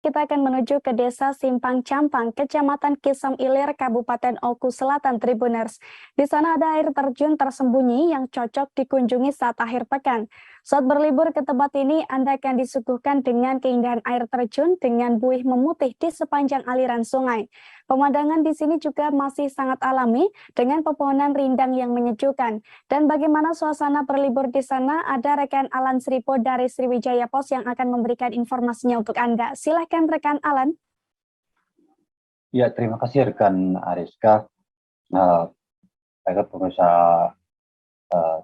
kita akan menuju ke Desa Simpang Campang, Kecamatan Kisam Ilir, Kabupaten Oku Selatan, Tribuners. Di sana ada air terjun tersembunyi yang cocok dikunjungi saat akhir pekan. Saat berlibur ke tempat ini, Anda akan disuguhkan dengan keindahan air terjun dengan buih memutih di sepanjang aliran sungai. Pemandangan di sini juga masih sangat alami dengan pepohonan rindang yang menyejukkan. Dan bagaimana suasana berlibur di sana, ada rekan Alan Sripo dari Sriwijaya Pos yang akan memberikan informasinya untuk Anda. Silahkan rekan Alan. Ya, terima kasih rekan Ariska. Baiklah pemirsa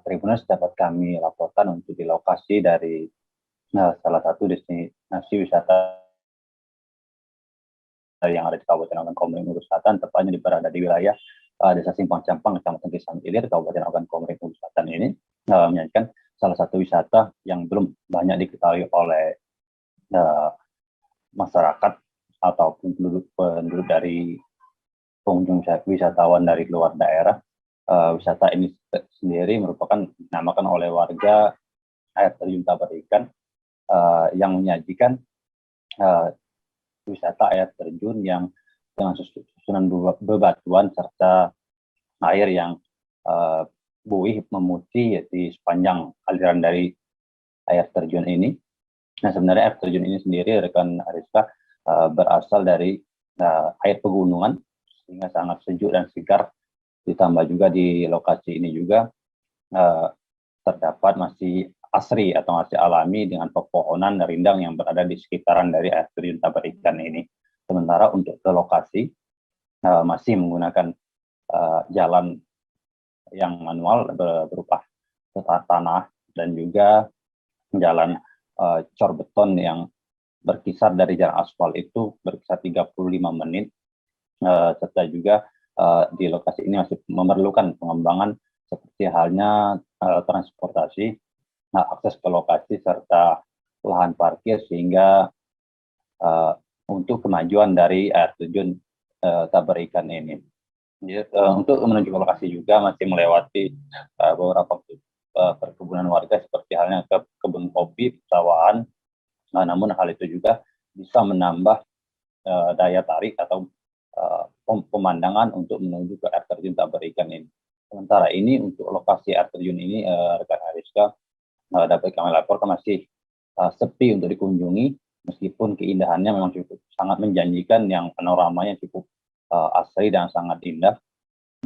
Tribuners, dapat kami laporkan untuk di lokasi dari salah satu destinasi wisata yang ada di Kabupaten Ogan Komering Ulu Selatan, tepatnya berada di wilayah Desa Simpang Campang, Kecamatan Kisam Ilir, Kabupaten Ogan Komering Ulu Selatan ini menyajikan salah satu wisata yang belum banyak diketahui oleh masyarakat ataupun penduduk dari pengunjung wisatawan dari luar daerah. Wisata ini sendiri merupakan dinamakan oleh warga air terjun Tabar Ikan yang menyajikan wisata air terjun yang dengan susunan bebatuan serta air yang buih memutih di sepanjang aliran dari air terjun ini. Nah, sebenarnya air terjun ini sendiri rekan Ariska berasal dari air pegunungan sehingga sangat sejuk dan segar. Ditambah juga di lokasi ini juga terdapat masih asri atau masih alami dengan pepohonan rindang yang berada di sekitaran dari air terjun Tabar Ikan ini. Sementara untuk ke lokasi masih menggunakan jalan yang manual berupa tanah dan juga jalan cor beton yang berkisar dari jalan aspal itu berkisar 35 menit, serta juga di lokasi ini masih memerlukan pengembangan seperti halnya transportasi, akses ke lokasi serta lahan parkir sehingga untuk kemajuan dari air terjun Tabar Ikan ini. Jadi, untuk menuju ke lokasi juga masih melewati beberapa perkebunan warga seperti halnya kebun kopi, pesawahan. Namun hal itu juga bisa menambah daya tarik atau pemandangan untuk menuju ke air terjun Tabar Ikan ini. Sementara ini untuk lokasi air terjun ini rekan Ariska dapat kami laporkan masih sepi untuk dikunjungi, meskipun keindahannya memang cukup sangat menjanjikan, yang panoramanya cukup asri dan sangat indah.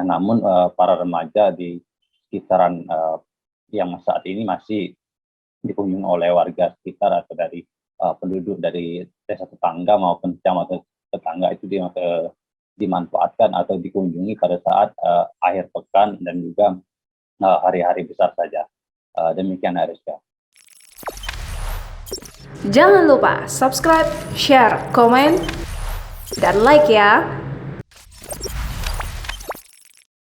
Nah, namun para remaja di sekitaran yang saat ini masih dikunjungi oleh warga sekitar atau dari penduduk dari desa tetangga maupun kecamatan tetangga itu dimanfaatkan atau dikunjungi pada saat akhir pekan dan juga hari-hari besar saja. Demikian Ariska. Jangan lupa subscribe, share, komen, dan like ya.